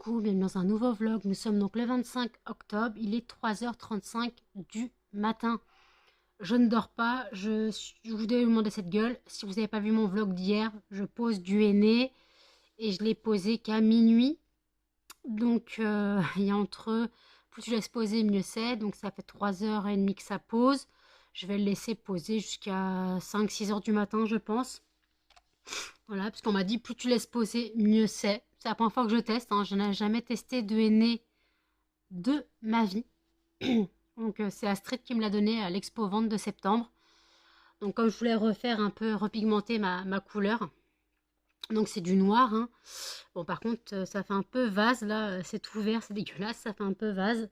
Coucou, bienvenue dans un nouveau vlog. Nous sommes donc le 25 octobre, il est 3h35 du matin. Je ne dors pas, je vous devais demander cette gueule. Si vous n'avez pas vu mon vlog d'hier, je pose du henné et je l'ai posé qu'à minuit. Donc il y a entre, plus tu laisses poser, mieux c'est. Donc ça fait 3h30 que ça pose. Je vais le laisser poser jusqu'à 5-6 heures du matin, je pense. Voilà, parce qu'on m'a dit plus tu laisses poser, mieux c'est. C'est la première fois que je teste, hein. Je n'ai jamais testé de henné de ma vie. Donc c'est Astrid qui me l'a donné à l'expo vente de septembre. Donc comme je voulais refaire un peu, repigmenter ma couleur. Donc c'est du noir, hein. Bon par contre ça fait un peu vase là, c'est tout vert, c'est dégueulasse, ça fait un peu vase.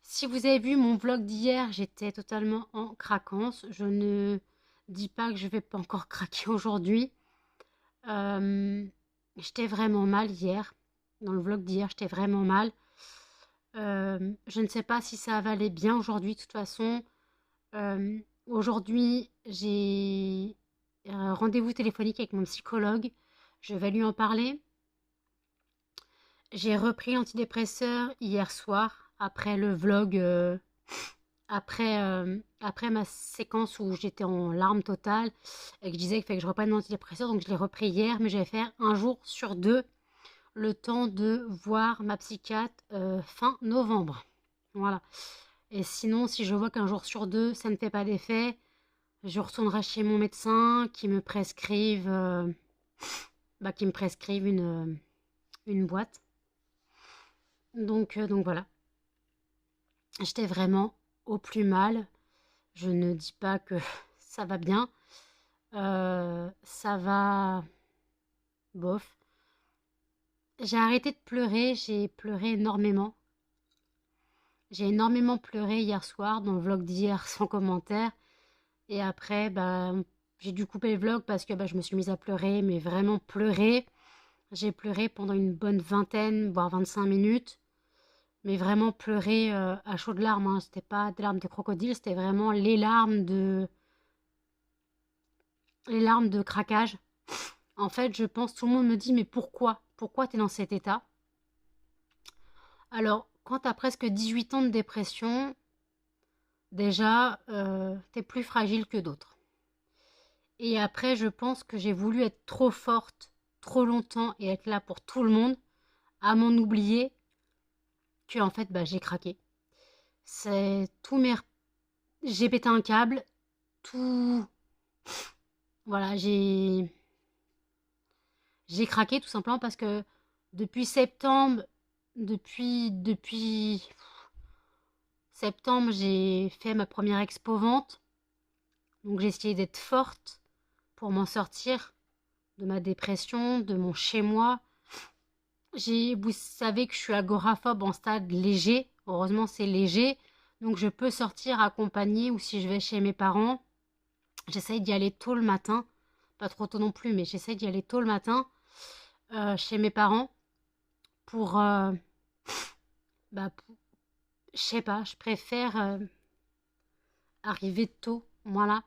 Si vous avez vu mon vlog d'hier, j'étais totalement en craquance. Je ne dis pas que je vais pas encore craquer aujourd'hui. J'étais vraiment mal hier. Dans le vlog d'hier, j'étais vraiment mal. Je ne sais pas si ça va aller bien aujourd'hui. De toute façon, aujourd'hui, j'ai un rendez-vous téléphonique avec mon psychologue. Je vais lui en parler. J'ai repris l'antidépresseur hier soir, après le vlog, après ma séquence où j'étais en larmes totales et que je disais qu'il fallait que je reprenne l'antidépresseur. Donc je l'ai repris hier, mais je vais faire un jour sur deux, le temps de voir ma psychiatre fin novembre. Voilà. Et sinon, si je vois qu'un jour sur deux, ça ne fait pas d'effet, je retournerai chez mon médecin qui me prescrive, une boîte. Donc voilà. J'étais vraiment au plus mal. Je ne dis pas que ça va bien. Ça va... bof. J'ai arrêté de pleurer. J'ai pleuré énormément. J'ai énormément pleuré hier soir dans le vlog d'hier sans commentaire. Et après, j'ai dû couper le vlog parce que je me suis mise à pleurer, mais vraiment pleurer. J'ai pleuré pendant une bonne vingtaine, voire 25 minutes. Mais vraiment pleurer à chaudes larmes, hein. C'était pas des larmes de crocodile, c'était vraiment les larmes de craquage. En fait, je pense, tout le monde me dit, mais pourquoi? Pourquoi t'es dans cet état? Alors, quand t'as presque 18 ans de dépression, déjà, t'es plus fragile que d'autres. Et après, je pense que j'ai voulu être trop forte, trop longtemps et être là pour tout le monde, à m'en oublier que, en fait, j'ai craqué. C'est tout mes... J'ai pété un câble, tout... Voilà, j'ai craqué tout simplement parce que depuis septembre, depuis septembre, j'ai fait ma première expo vente. Donc j'ai essayé d'être forte pour m'en sortir de ma dépression, de mon chez-moi. Vous savez que je suis agoraphobe en stade léger. Heureusement, c'est léger. Donc je peux sortir accompagnée ou si je vais chez mes parents. J'essaye d'y aller tôt le matin. Pas trop tôt non plus, mais j'essaye d'y aller tôt le matin chez mes parents pour... je sais pas, je préfère arriver tôt, voilà.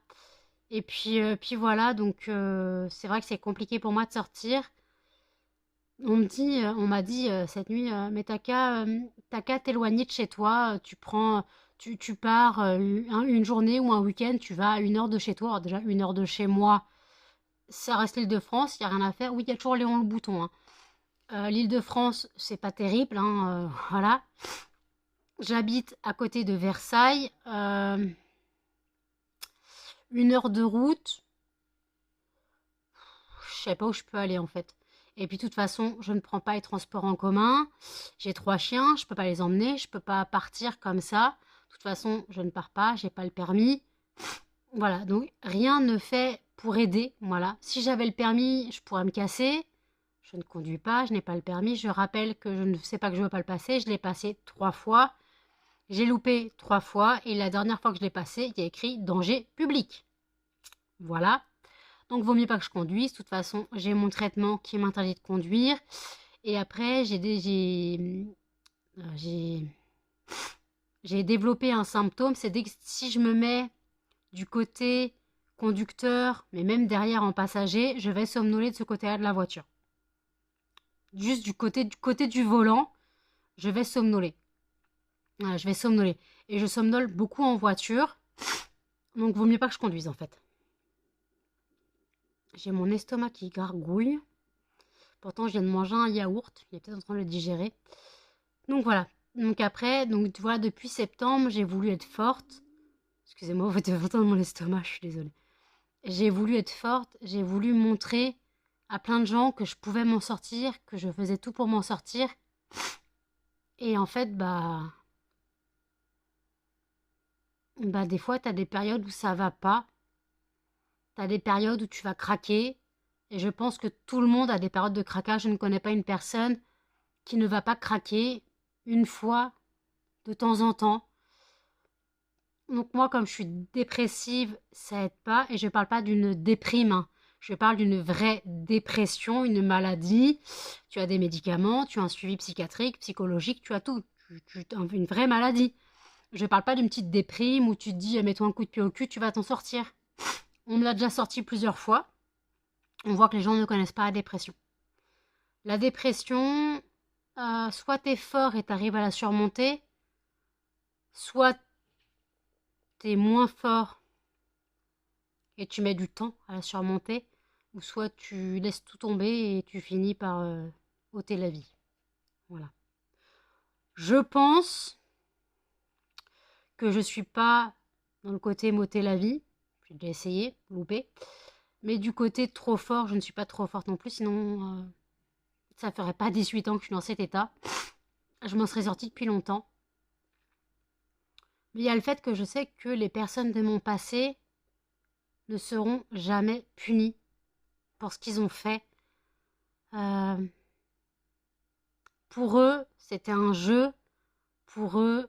Et puis voilà, donc c'est vrai que c'est compliqué pour moi de sortir. On m'a dit cette nuit, mais t'as qu'à t'éloigner de chez toi. Tu pars une journée ou un week-end, tu vas à 1 heure de chez toi. Alors déjà 1 heure de chez moi, ça reste l'Île-de-France, il y a rien à faire. Oui, il y a toujours Léon le Bouton, hein. L'Île-de-France, c'est pas terrible, hein, voilà. J'habite à côté de Versailles. 1 heure de route, je sais pas où je peux aller en fait. Et puis de toute façon, je ne prends pas les transports en commun. J'ai 3 chiens, je peux pas les emmener, je peux pas partir comme ça. De toute façon, je ne pars pas, j'ai pas le permis. Voilà, donc rien ne fait pour aider. Voilà, si j'avais le permis, je pourrais me casser. Je ne conduis pas, je n'ai pas le permis. Je rappelle que je ne sais pas que je ne veux pas le passer. Je l'ai passé 3 fois. J'ai loupé 3 fois et la dernière fois que je l'ai passé, il y a écrit danger public. Voilà. Donc, vaut mieux pas que je conduise. De toute façon, j'ai mon traitement qui m'interdit de conduire. Et après, j'ai développé un symptôme. C'est dès que si je me mets du côté conducteur, mais même derrière en passager, je vais somnoler de ce côté-là de la voiture. Juste du côté du volant, je vais somnoler. Voilà, je vais somnoler. Et je somnole beaucoup en voiture. Donc, vaut mieux pas que je conduise, en fait. J'ai mon estomac qui gargouille. Pourtant, je viens de manger un yaourt. Il est peut-être en train de le digérer. Donc, voilà. Donc, après, donc, voilà, depuis septembre, j'ai voulu être forte. Excusez-moi, vous devez entendre mon estomac, je suis désolée. J'ai voulu être forte. J'ai voulu montrer à plein de gens que je pouvais m'en sortir, que je faisais tout pour m'en sortir. Et en fait, des fois, tu as des périodes où ça va pas. Tu as des périodes où tu vas craquer. Et je pense que tout le monde a des périodes de craquage. Je ne connais pas une personne qui ne va pas craquer une fois de temps en temps. Donc moi, comme je suis dépressive, ça aide pas. Et je ne parle pas d'une déprime, hein. Je parle d'une vraie dépression, une maladie. Tu as des médicaments, tu as un suivi psychiatrique, psychologique, tu as tout. Une vraie maladie. Je ne parle pas d'une petite déprime où tu te dis mets-toi un coup de pied au cul, tu vas t'en sortir. On me l'a déjà sorti plusieurs fois. On voit que les gens ne connaissent pas la dépression. La dépression, soit tu es fort et tu arrives à la surmonter, soit tu es moins fort et tu mets du temps à la surmonter, ou soit tu laisses tout tomber et tu finis par ôter la vie. Voilà. Je pense que je suis pas dans le côté m'ôter la vie. J'ai déjà essayé, loupé. Mais du côté trop fort, je ne suis pas trop forte non plus, sinon ça ferait pas 18 ans que je suis dans cet état. Je m'en serais sortie depuis longtemps. Mais il y a le fait que je sais que les personnes de mon passé ne seront jamais punies pour ce qu'ils ont fait. Pour eux, c'était un jeu. Pour eux,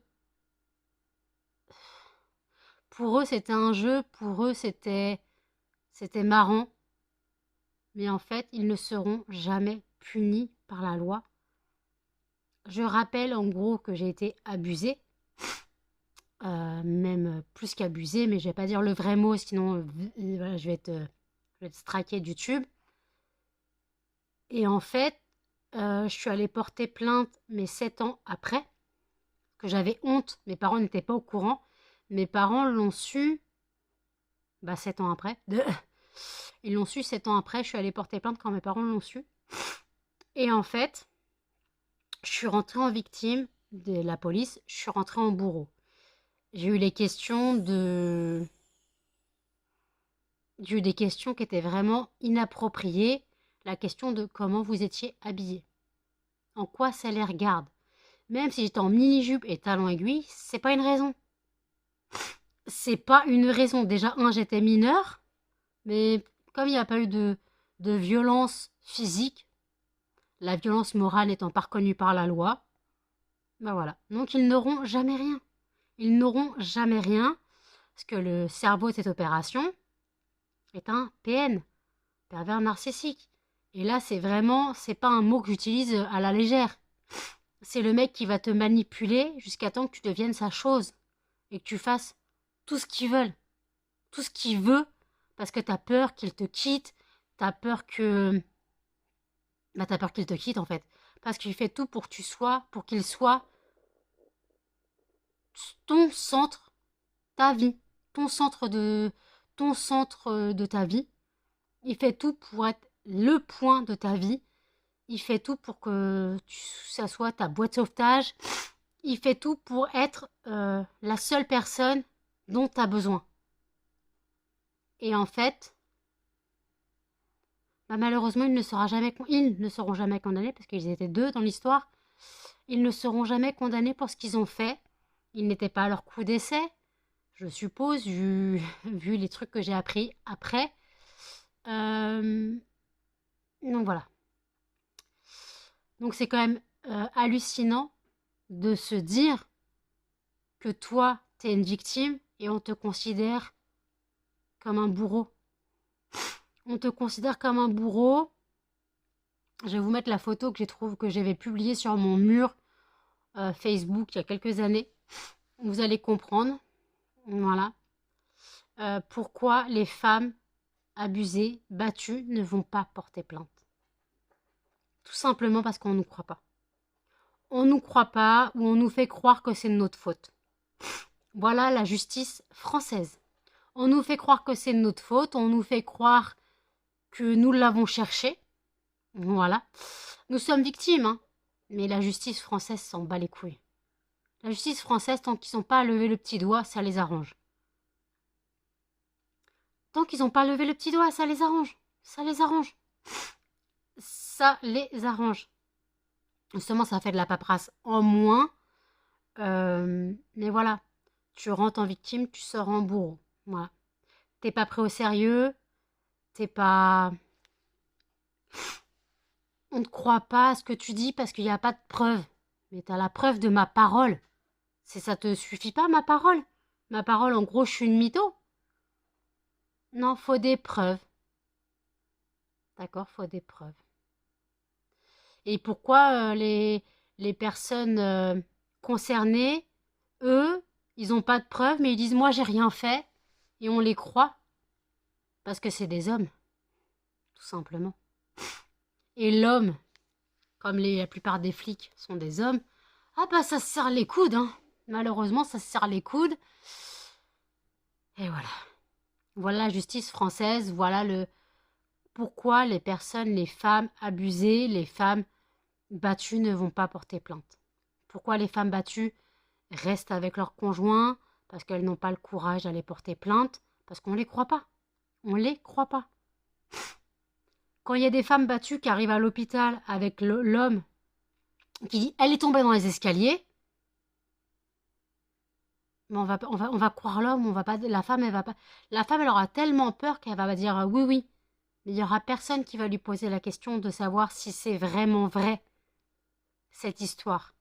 c'était un jeu. Pour eux, c'était marrant. Mais en fait, ils ne seront jamais punis par la loi. Je rappelle en gros que j'ai été abusée. Même plus qu'abusée, mais je vais pas dire le vrai mot, sinon voilà, je vais être straquée de YouTube. Et en fait, je suis allée porter plainte, mais 7 ans après, que j'avais honte. Mes parents n'étaient pas au courant. Mes parents l'ont su 7 ans après. Ils l'ont su 7 ans après. Je suis allée porter plainte quand mes parents l'ont su. Et en fait, je suis rentrée en victime de la police. Je suis rentrée en bourreau. J'ai eu des questions qui étaient vraiment inappropriées. La question de comment vous étiez habillé. En quoi ça les regarde. Même si j'étais en mini-jupe et talons aiguilles, c'est pas une raison. C'est pas une raison. Déjà, j'étais mineure, mais comme il n'y a pas eu de violence physique, la violence morale n'étant pas reconnue par la loi, voilà. Donc ils n'auront jamais rien. Ils n'auront jamais rien, parce que le cerveau de cette opération est un PN, pervers narcissique. Et là, c'est pas un mot que j'utilise à la légère. C'est le mec qui va te manipuler jusqu'à temps que tu deviennes sa chose et que tu fasses tout ce qu'ils veulent. Tout ce qu'il veut, parce que t'as peur qu'il te quitte, t'as peur qu'il te quitte en fait. Parce qu'il fait tout pour qu'il soit ton centre, ta vie, ton centre de ta vie. Il fait tout pour être le point de ta vie. Il fait tout pour que ça soit ta boîte de sauvetage. Il fait tout pour être la seule personne dont tu as besoin. Et en fait, malheureusement, ils ne seront jamais condamnés, parce qu'ils étaient 2 dans l'histoire. Ils ne seront jamais condamnés pour ce qu'ils ont fait. Ils n'étaient pas à leur coup d'essai, je suppose, vu les trucs que j'ai appris après. Donc voilà. Donc c'est quand même hallucinant de se dire que toi, t'es une victime et on te considère comme un bourreau. On te considère comme un bourreau. Je vais vous mettre la photo que j'avais publiée sur mon mur Facebook il y a quelques années. Vous allez comprendre. Voilà. pourquoi les femmes abusées, battues, ne vont pas porter plainte. Tout simplement parce qu'on ne nous croit pas. On ne nous croit pas ou on nous fait croire que c'est de notre faute. Voilà la justice française. On nous fait croire que c'est de notre faute, on nous fait croire que nous l'avons cherché. Voilà. Nous sommes victimes, hein. Mais la justice française s'en bat les couilles. La justice française, tant qu'ils n'ont pas levé le petit doigt, ça les arrange. Tant qu'ils n'ont pas levé le petit doigt, ça les arrange. Ça les arrange. Ça les arrange. Justement, ça fait de la paperasse en moins. Mais voilà. Tu rentres en victime, tu sors en bourreau. Voilà. T'es pas pris au sérieux. T'es pas... On ne croit pas à ce que tu dis parce qu'il n'y a pas de preuve. Mais t'as la preuve de ma parole. Ça te suffit pas, ma parole? Ma parole, en gros, je suis une mytho? Non, faut des preuves. D'accord, faut des preuves. Et pourquoi les personnes concernées, eux, ils n'ont pas de preuves, mais ils disent moi j'ai rien fait, et on les croit parce que c'est des hommes, tout simplement. Et l'homme, comme la plupart des flics sont des hommes, ah bah ça se serre les coudes, hein. Malheureusement ça se serre les coudes. Et voilà. Voilà la justice française, voilà pourquoi les personnes, les femmes abusées, les femmes battues ne vont pas porter plainte. Pourquoi les femmes battues restent avec leurs conjoints parce qu'elles n'ont pas le courage d'aller porter plainte, parce qu'on ne les croit pas. On ne les croit pas. Quand il y a des femmes battues qui arrivent à l'hôpital avec l'homme qui dit « elle est tombée dans les escaliers », mais on va croire l'homme, on va pas, la femme, elle va pas. La femme, elle aura tellement peur qu'elle va dire « oui, oui ». Mais il n'y aura personne qui va lui poser la question de savoir si c'est vraiment vrai, cette histoire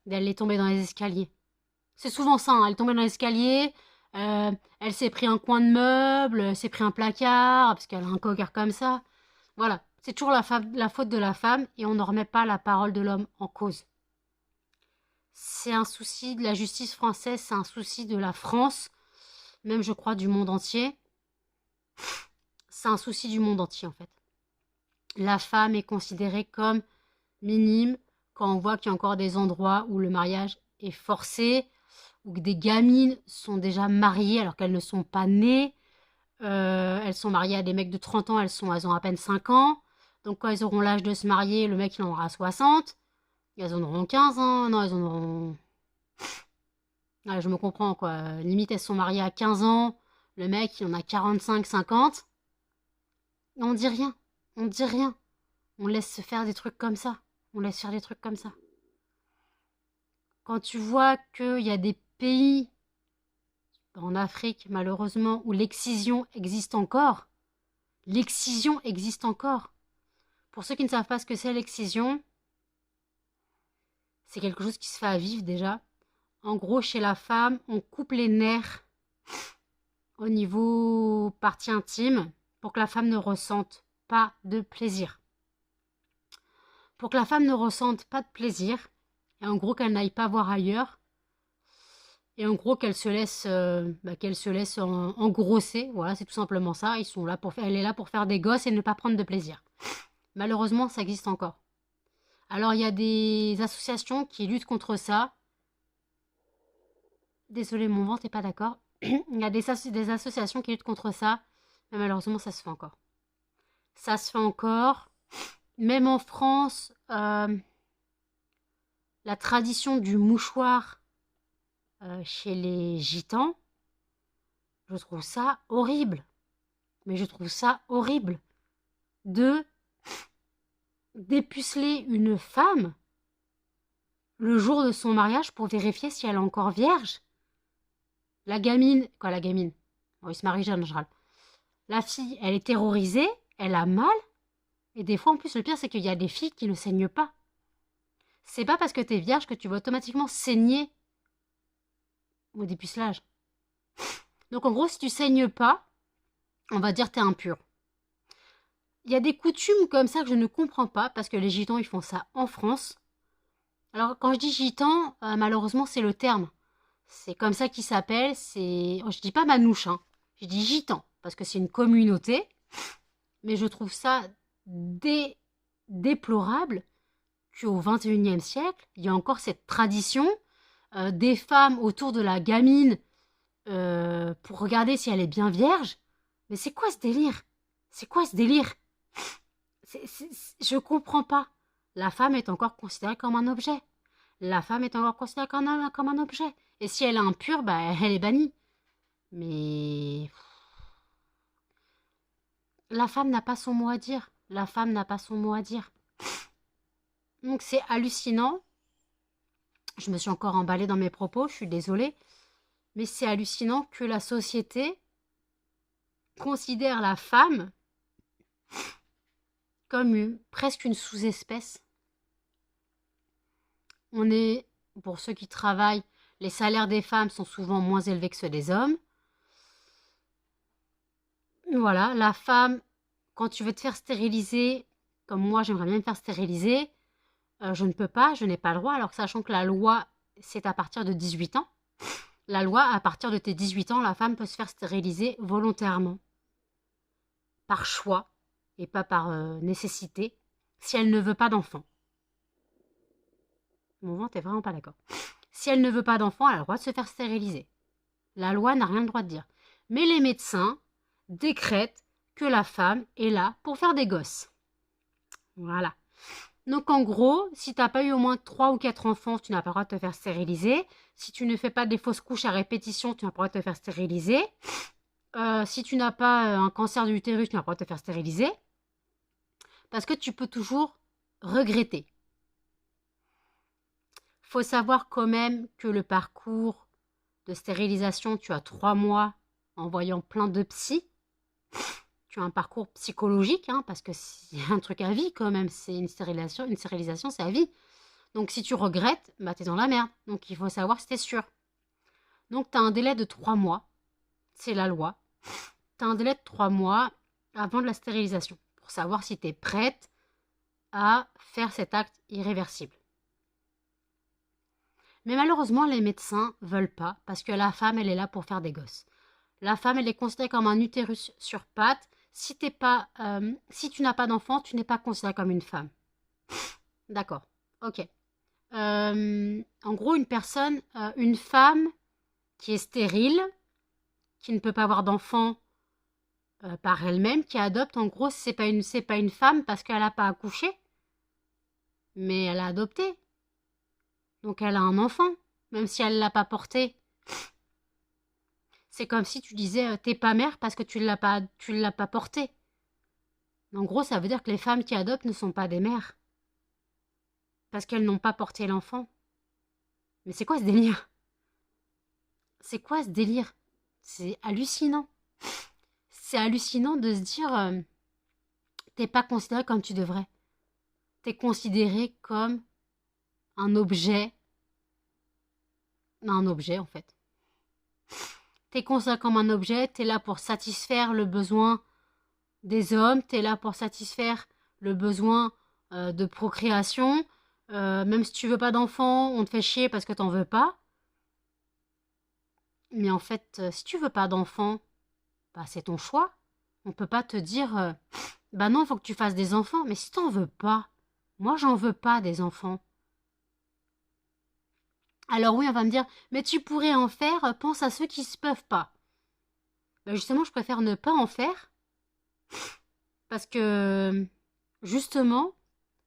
d'elle est tombée dans les escaliers. C'est souvent ça, hein. Elle est tombée dans l'escalier, elle s'est pris un coin de meuble, elle s'est pris un placard, parce qu'elle a un coquard comme ça. Voilà, c'est toujours la faute de la femme et on ne remet pas la parole de l'homme en cause. C'est un souci de la justice française, c'est un souci de la France, même je crois du monde entier. C'est un souci du monde entier en fait. La femme est considérée comme minime quand on voit qu'il y a encore des endroits où le mariage est forcé, ou que des gamines sont déjà mariées alors qu'elles ne sont pas nées. Elles sont mariées à des mecs de 30 ans, elles ont à peine 5 ans. Donc quand elles auront l'âge de se marier, le mec il en aura 60. Elles en auront 15 ans. Non, elles en auront... Ah, je me comprends quoi. Limite elles sont mariées à 15 ans. Le mec il en a 45, 50. Et on dit rien. On dit rien. On laisse se faire des trucs comme ça. On laisse faire des trucs comme ça. Quand tu vois qu'il y a des pays en Afrique, malheureusement, où l'excision existe encore. L'excision existe encore. Pour ceux qui ne savent pas ce que c'est l'excision, c'est quelque chose qui se fait à vif déjà. En gros, chez la femme, on coupe les nerfs au niveau partie intime pour que la femme ne ressente pas de plaisir. Pour que la femme ne ressente pas de plaisir, et en gros qu'elle n'aille pas voir ailleurs, et en gros qu'elle se laisse engrosser, voilà, c'est tout simplement ça. Elle est là pour faire des gosses et ne pas prendre de plaisir. Malheureusement, ça existe encore. Alors il y a des associations qui luttent contre ça. Désolée, mon ventre n'est pas d'accord. Il y a des associations qui luttent contre ça, mais malheureusement, ça se fait encore. Ça se fait encore. Même en France, la tradition du mouchoir chez les gitans, je trouve ça horrible. Mais je trouve ça horrible de dépuceler une femme le jour de son mariage pour vérifier si elle est encore vierge. La gamine, quoi la gamine? Bon, il se marie jeune en général. La fille, elle est terrorisée, elle a mal. Et des fois, en plus, le pire, c'est qu'il y a des filles qui ne saignent pas. C'est pas parce que t'es vierge que tu vas automatiquement saigner au dépucelage. Donc, en gros, si tu saignes pas, on va dire t'es impur. Il y a des coutumes comme ça que je ne comprends pas, parce que les gitans, ils font ça en France. Alors, quand je dis gitan, malheureusement, c'est le terme. C'est comme ça qu'il s'appelle. Je dis pas manouche, hein. Je Je dis gitan parce que c'est une communauté, mais je trouve ça déplorable qu'au XXIe siècle, il y a encore cette tradition des femmes autour de la gamine pour regarder si elle est bien vierge. Mais c'est quoi ce délire? C'est quoi ce délire? Je comprends pas. La femme est encore considérée comme un objet. La femme est encore considérée comme un objet. Et si elle est impure, bah, elle est bannie. Mais la femme n'a pas son mot à dire. La femme n'a pas son mot à dire. Donc c'est hallucinant. Je me suis encore emballée dans mes propos, je suis désolée. Mais c'est hallucinant que la société considère la femme comme presque une sous-espèce. On est, pour ceux qui travaillent, les salaires des femmes sont souvent moins élevés que ceux des hommes. Voilà, la femme, quand tu veux te faire stériliser, comme moi j'aimerais bien me faire stériliser, je ne peux pas, je n'ai pas le droit, alors que sachant que la loi, c'est à partir de 18 ans. La loi, à partir de tes 18 ans, la femme peut se faire stériliser volontairement, par choix, et pas par nécessité, si elle ne veut pas d'enfant. Mon ventre est vraiment pas d'accord. Si elle ne veut pas d'enfant, elle a le droit de se faire stériliser. La loi n'a rien le droit de dire. Mais les médecins décrètent que la femme est là pour faire des gosses. Voilà. Donc en gros, si tu n'as pas eu au moins 3 ou 4 enfants, tu n'as pas le droit de te faire stériliser. Si tu ne fais pas des fausses couches à répétition, tu n'as pas le droit de te faire stériliser. Si tu n'as pas un cancer de l'utérus, tu n'as pas le droit de te faire stériliser. Parce que tu peux toujours regretter. Faut savoir quand même que le parcours de stérilisation, tu as 3 mois en voyant plein de psys. Tu as un parcours psychologique, hein, parce que c'est un truc à vie quand même. C'est une stérilisation, c'est à vie. Donc si tu regrettes, bah t'es dans la merde. Donc il faut savoir si t'es sûr. Donc tu as un délai de 3 mois. C'est la loi. Tu as un délai de 3 mois avant de la stérilisation pour savoir si tu es prête à faire cet acte irréversible. Mais malheureusement, les médecins veulent pas parce que la femme, elle est là pour faire des gosses. La femme, elle est considérée comme un utérus sur pattes. Si tu n'as pas d'enfant, tu n'es pas considérée comme une femme. D'accord, ok. En gros, une femme qui est stérile, qui ne peut pas avoir d'enfant par elle-même, qui adopte, en gros, c'est pas une femme parce qu'elle n'a pas accouché, mais elle a adopté. Donc elle a un enfant, même si elle ne l'a pas porté. C'est comme si tu disais t'es pas mère parce que tu l'as pas porté. En gros, ça veut dire que les femmes qui adoptent ne sont pas des mères. Parce qu'elles n'ont pas porté l'enfant. Mais c'est quoi ce délire? C'est quoi ce délire? C'est hallucinant. C'est hallucinant de se dire t'es pas considéré comme tu devrais. T'es considéré comme un objet. Un objet en fait. T'es considéré comme un objet, t'es là pour satisfaire le besoin des hommes, t'es là pour satisfaire le besoin de procréation. Même si tu veux pas d'enfant, on te fait chier parce que t'en veux pas. Mais en fait, si tu veux pas d'enfant, bah c'est ton choix. On peut pas te dire bah non, il faut que tu fasses des enfants. Mais si t'en veux pas, moi j'en veux pas des enfants. Alors oui, on va me dire, mais tu pourrais en faire, pense à ceux qui ne se peuvent pas. Ben justement, je préfère ne pas en faire, parce que, justement,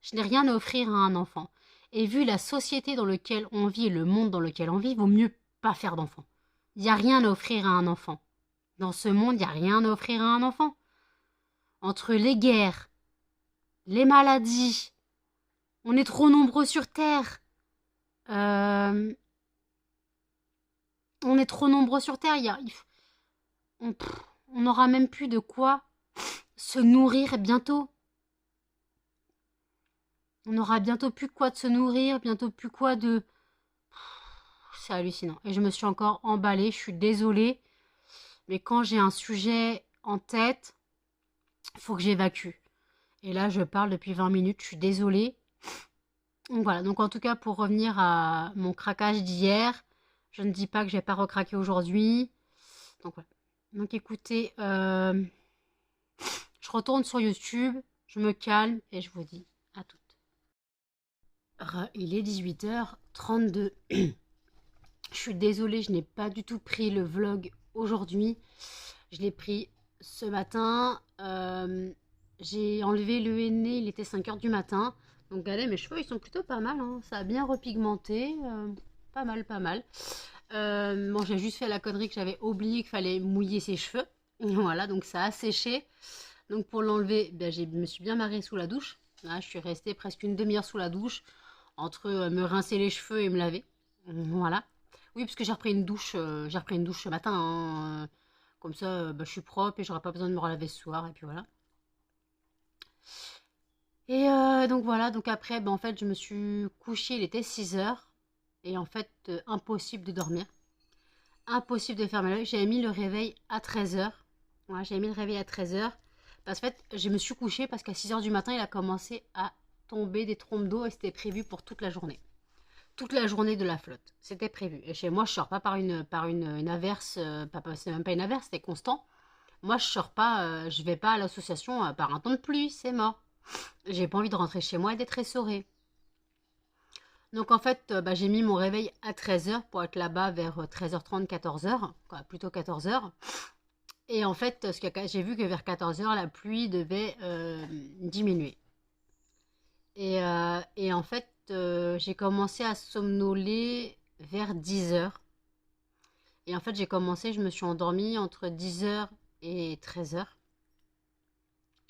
je n'ai rien à offrir à un enfant. Et vu la société dans laquelle on vit et le monde dans lequel on vit, il vaut mieux pas faire d'enfant. Il n'y a rien à offrir à un enfant. Dans ce monde, il n'y a rien à offrir à un enfant. Entre les guerres, les maladies, on est trop nombreux sur Terre. On est trop nombreux sur Terre. On n'aura même plus de quoi se nourrir bientôt. On n'aura bientôt plus quoi de se nourrir, bientôt plus quoi de... C'est hallucinant. Et je me suis encore emballée, je suis désolée. Mais quand j'ai un sujet en tête, il faut que j'évacue. Et là, je parle depuis 20 minutes, je suis désolée. Donc voilà, donc en tout cas, pour revenir à mon craquage d'hier, je ne dis pas que je n'ai pas recraqué aujourd'hui. Donc voilà. Donc écoutez, je retourne sur YouTube, je me calme et je vous dis à toutes. Il est 18h32. Je suis désolée, je n'ai pas du tout pris le vlog aujourd'hui. Je l'ai pris ce matin. J'ai enlevé le henné, il était 5h du matin. Donc regardez, mes cheveux, ils sont plutôt pas mal, hein. Ça a bien repigmenté. Pas mal, pas mal. Bon, j'ai juste fait la connerie que j'avais oublié qu'il fallait mouiller ses cheveux. Voilà, donc ça a séché. Donc pour l'enlever, ben, je me suis bien marrée sous la douche. Là, je suis restée presque une demi-heure sous la douche, entre me rincer les cheveux et me laver. Voilà. Oui, parce que j'ai repris une douche ce matin, hein. Comme ça, ben, je suis propre et j'aurai pas besoin de me relaver ce soir. Et puis voilà. Et donc voilà, donc après, ben, en fait, je me suis couchée, il était 6h. Et en fait, impossible de dormir. Impossible de fermer l'œil. J'avais mis le réveil à 13h. Voilà, j'avais mis le réveil à 13h. Parce qu'en fait, je me suis couchée parce qu'à 6h du matin, il a commencé à tomber des trompes d'eau et c'était prévu pour toute la journée. Toute la journée de la flotte. C'était prévu. Et chez moi, je sors pas par une averse. C'est même pas une averse, c'était constant. Moi, je sors pas, je vais pas à l'association par un temps de pluie, c'est mort. J'ai pas envie de rentrer chez moi et d'être essorée. Donc en fait, bah, j'ai mis mon réveil à 13h pour être là-bas vers 13h30, 14h, quoi, plutôt 14h. Et en fait, j'ai vu que vers 14h, la pluie devait diminuer. Et en fait, j'ai commencé à somnoler vers 10h. Et en fait, je me suis endormie entre 10h et 13h.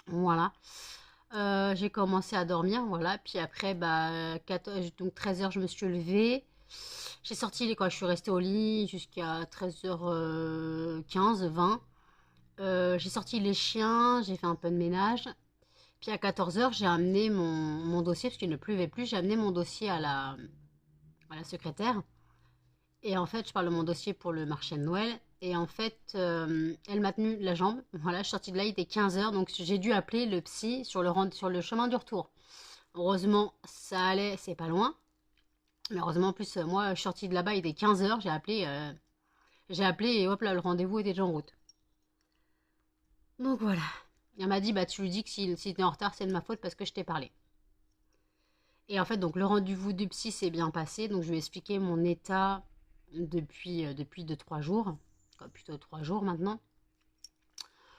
Voilà. J'ai commencé à dormir, voilà. Puis après, bah, donc 13h, je me suis levée. J'ai sorti les quoi, je suis restée au lit jusqu'à 13h15, 20. J'ai sorti les chiens, j'ai fait un peu de ménage. Puis à 14h, j'ai amené mon dossier, parce qu'il ne pleuvait plus, j'ai amené mon dossier à la secrétaire. Et en fait, je parle de mon dossier pour le marché de Noël. Et en fait, elle m'a tenu la jambe. Voilà, je suis sortie de là, il était 15h. Donc j'ai dû appeler le psy sur le chemin du retour. Heureusement, ça allait, c'est pas loin. Mais heureusement, en plus, moi, je suis sortie de là-bas, il était 15h. J'ai appelé et hop là, le rendez-vous était déjà en route. Donc voilà. Elle m'a dit, bah tu lui dis que si t'es en retard, c'est de ma faute parce que je t'ai parlé. Et en fait, donc le rendez-vous du psy s'est bien passé. Donc je lui ai expliqué mon état depuis 2-3 jours. Enfin, plutôt 3 jours maintenant.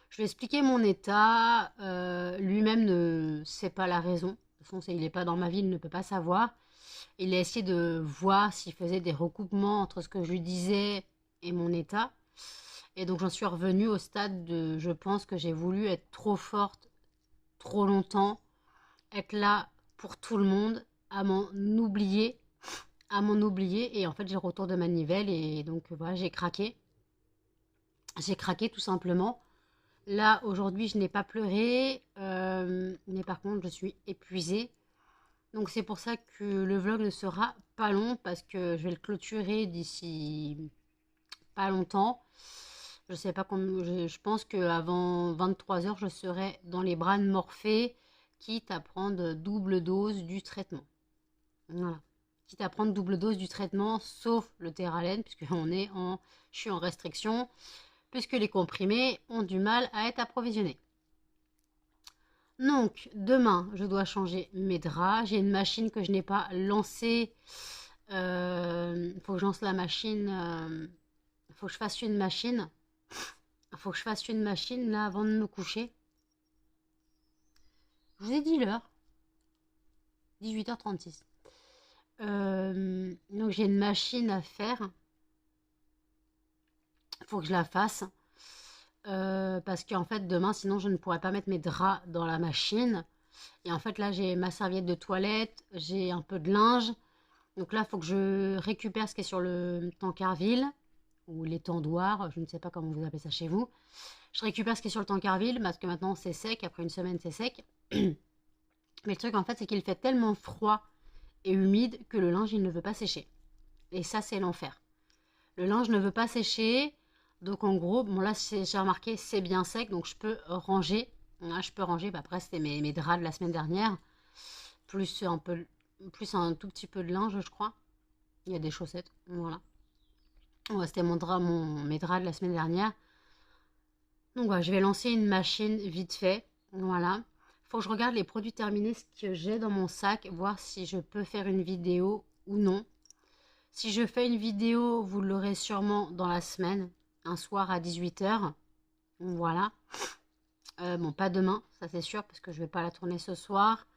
Je lui ai expliqué mon état. Lui-même ne sait pas la raison. De toute façon, il n'est pas dans ma vie, il ne peut pas savoir. Il a essayé de voir s'il faisait des recoupements entre ce que je lui disais et mon état. Et donc j'en suis revenue au stade de, je pense que j'ai voulu être trop forte, trop longtemps, être là pour tout le monde, à m'en oublier, et en fait j'ai le retour de manivelle et donc voilà, j'ai craqué. J'ai craqué tout simplement. Là aujourd'hui je n'ai pas pleuré, mais par contre je suis épuisée. Donc c'est pour ça que le vlog ne sera pas long parce que je vais le clôturer d'ici pas longtemps. Je sais pas comment. Je pense qu'avant 23h, je serai dans les bras de Morphée, quitte à prendre double dose du traitement. Voilà. Quitte à prendre double dose du traitement, sauf le Terralen, puisque je suis en restriction, puisque les comprimés ont du mal à être approvisionnés. Donc, demain, je dois changer mes draps. J'ai une machine que je n'ai pas lancée. Il faut que je lance la machine. Il faut que je fasse une machine. Il faut que je fasse une machine là avant de me coucher. Je vous ai dit l'heure. 18h36. Donc j'ai une machine à faire. Il faut que je la fasse. Parce qu'en fait demain sinon je ne pourrais pas mettre mes draps dans la machine. Et en fait là j'ai ma serviette de toilette. J'ai un peu de linge. Donc là il faut que je récupère ce qui est sur le tankerville. Ou l'étendoir. Je ne sais pas comment vous appelez ça chez vous. Je récupère ce qui est sur le tankerville parce que maintenant c'est sec. Après une semaine c'est sec. Mais le truc en fait c'est qu'il fait tellement froid et humide que le linge il ne veut pas sécher. Et ça c'est l'enfer. Le linge ne veut pas sécher. Donc en gros, bon là j'ai remarqué c'est bien sec donc je peux ranger. Là, je peux ranger. Bah, après c'était mes draps de la semaine dernière. Plus un tout petit peu de linge je crois. Il y a des chaussettes. Voilà. Ouais, c'était mes draps de la semaine dernière. Donc voilà, je vais lancer une machine vite fait. Voilà. Faut que je regarde les produits terminés, ce que j'ai dans mon sac, voir si je peux faire une vidéo ou non. Si je fais une vidéo, vous l'aurez sûrement dans la semaine, un soir à 18 h. Voilà. Bon, pas demain, ça c'est sûr, parce que je vais pas la tourner ce soir.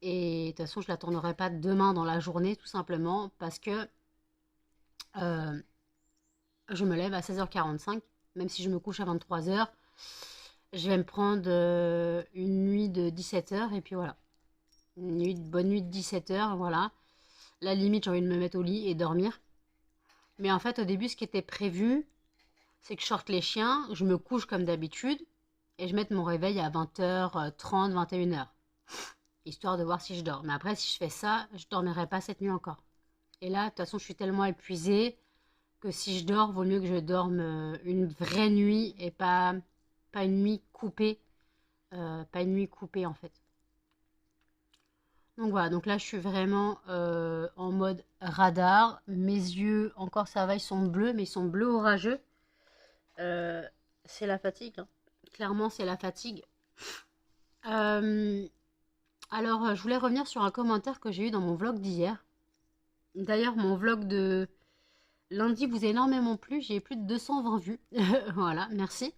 Et de toute façon, je la tournerai pas demain dans la journée, tout simplement, parce que euh, je me lève à 16h45, même si je me couche à 23 h. Je vais me prendre une nuit de 17 h, et puis voilà. Bonne nuit de 17 h, voilà. La limite, j'ai envie de me mettre au lit et dormir. Mais en fait, au début, ce qui était prévu, c'est que je sorte les chiens, je me couche comme d'habitude, et je mette mon réveil à 20h30, 21 h. Histoire de voir si je dors. Mais après, si je fais ça, je dormirai pas cette nuit encore. Et là, de toute façon, je suis tellement épuisée que si je dors, vaut mieux que je dorme une vraie nuit et pas une nuit coupée. Pas une nuit coupée, en fait. Donc voilà, donc là, je suis vraiment en mode radar. Mes yeux, encore ça va, ils sont bleus, mais ils sont bleus orageux. C'est la fatigue, hein. Clairement, c'est la fatigue. Alors, je voulais revenir sur un commentaire que j'ai eu dans mon vlog d'hier. D'ailleurs, mon vlog de lundi vous a énormément plu. J'ai plus de 220 vues. Voilà, merci.